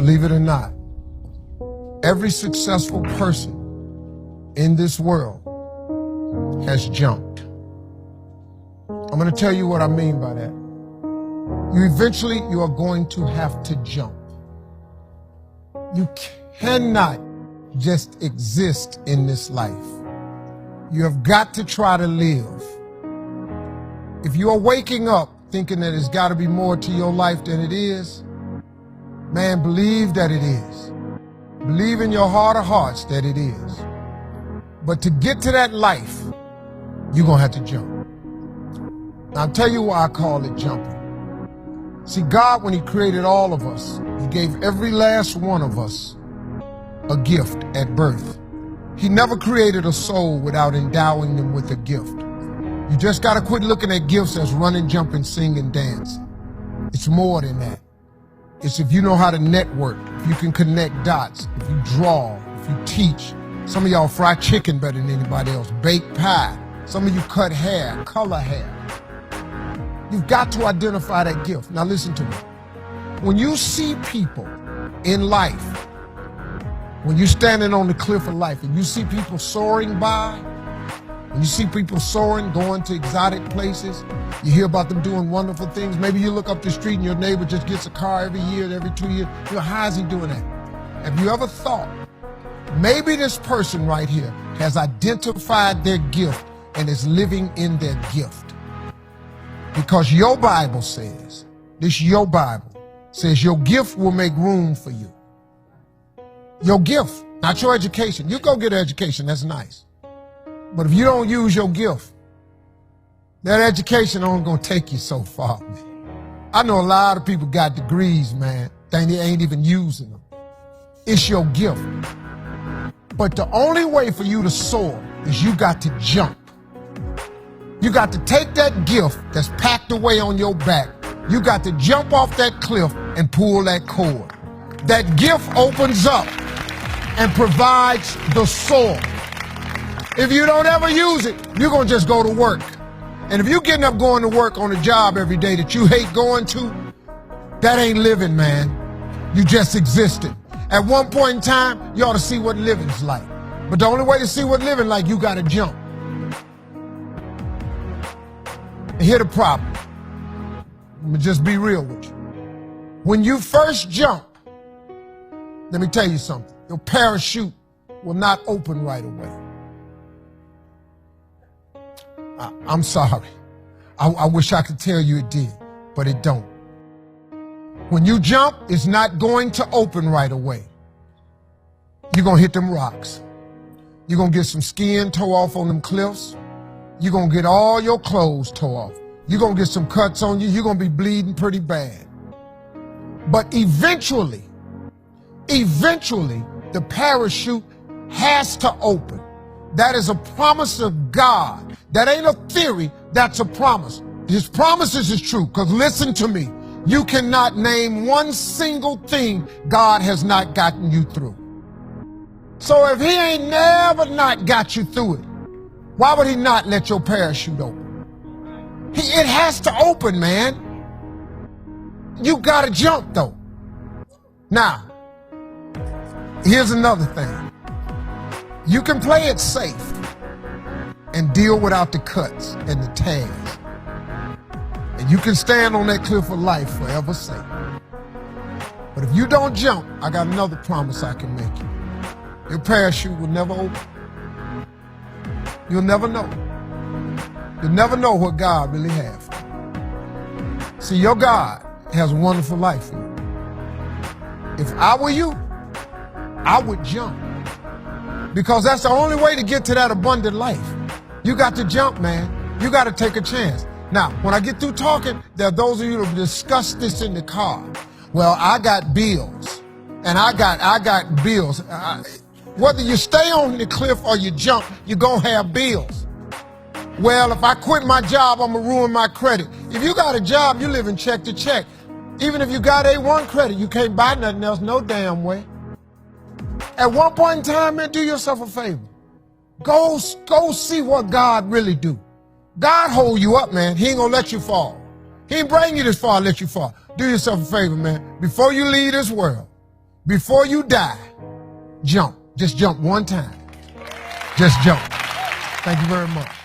believe it or not, every successful person in this world has jumped. I'm going to tell you what I mean by that. You are going to have to jump. You cannot just exist in this life. You have got to try to live. If you are waking up thinking that there's got to be more to your life than it is, man, believe that it is. Believe in your heart of hearts that it is. But to get to that life, you're going to have to jump. Now, I'll tell you why I call it jumping. See, God, when he created all of us, he gave every last one of us a gift at birth. He never created a soul without endowing them with a gift. You just got to quit looking at gifts as running, jumping, singing, dance. It's more than that. It's if you know how to network, if you can connect dots, if you draw, if you teach. Some of y'all fry chicken better than anybody else, bake pie. Some of you cut hair, color hair. You've got to identify that gift. Now listen to me. When you see people in life, when you're standing on the cliff of life and you see people soaring by, when you see people soaring, going to exotic places, you hear about them doing wonderful things. Maybe you look up the street and your neighbor just gets a car every year, every 2 years. You know, how is he doing that? Have you ever thought, maybe this person right here has identified their gift and is living in their gift? Because your Bible says, your Bible says your gift will make room for you. Your gift, not your education. You go get an education, that's nice. But if you don't use your gift, that education only gonna take you so far, man. I know a lot of people got degrees, man. They ain't even using them. It's your gift. But the only way for you to soar is you got to jump. You got to take that gift that's packed away on your back. You got to jump off that cliff and pull that cord. That gift opens up and provides the soil. If you don't ever use it, you're going to just go to work. And if you're getting up going to work on a job every day that you hate going to, that ain't living, man. You just existed. At one point in time, you ought to see what living's like. But the only way to see what living like, you got to jump. And here's the problem. Let me just be real with you. When you first jump, let me tell you something. Your parachute will not open right away. I'm sorry. I wish I could tell you it did, but it don't. When you jump, it's not going to open right away. You're going to hit them rocks. You're going to get some skin tore off on them cliffs. You're going to get all your clothes tore off. You're going to get some cuts on you. You're going to be bleeding pretty bad. But eventually, the parachute has to open. That is a promise of God. That ain't a theory, that's a promise. His promises is true, because listen to me. You cannot name one single thing God has not gotten you through. So if he ain't never not got you through it, why would he not let your parachute open? It has to open, man. You gotta jump though. Now, here's another thing. You can play it safe and deal without the cuts and the tags. And you can stand on that cliff of life forever safe. But if you don't jump, I got another promise I can make you. Your parachute will never open. You'll never know. You'll never know what God really has for you. See, your God has a wonderful life for you. If I were you, I would jump. Because that's the only way to get to that abundant life. You got to jump, man. You got to take a chance. Now, when I get through talking, there are those of you who discuss this in the car. Well, I got bills, and I got bills. Whether you stay on the cliff or you jump, you're going to have bills. Well, if I quit my job, I'm going to ruin my credit. If you got a job, you living check to check. Even if you got A1 credit, you can't buy nothing else no damn way. At one point in time, man, do yourself a favor. Go see what God really do. God hold you up, man. He ain't gonna let you fall. He ain't bring you this far to let you fall. Do yourself a favor, man. Before you leave this world, Before you die, jump. Just jump one time. Just jump. Thank you very much.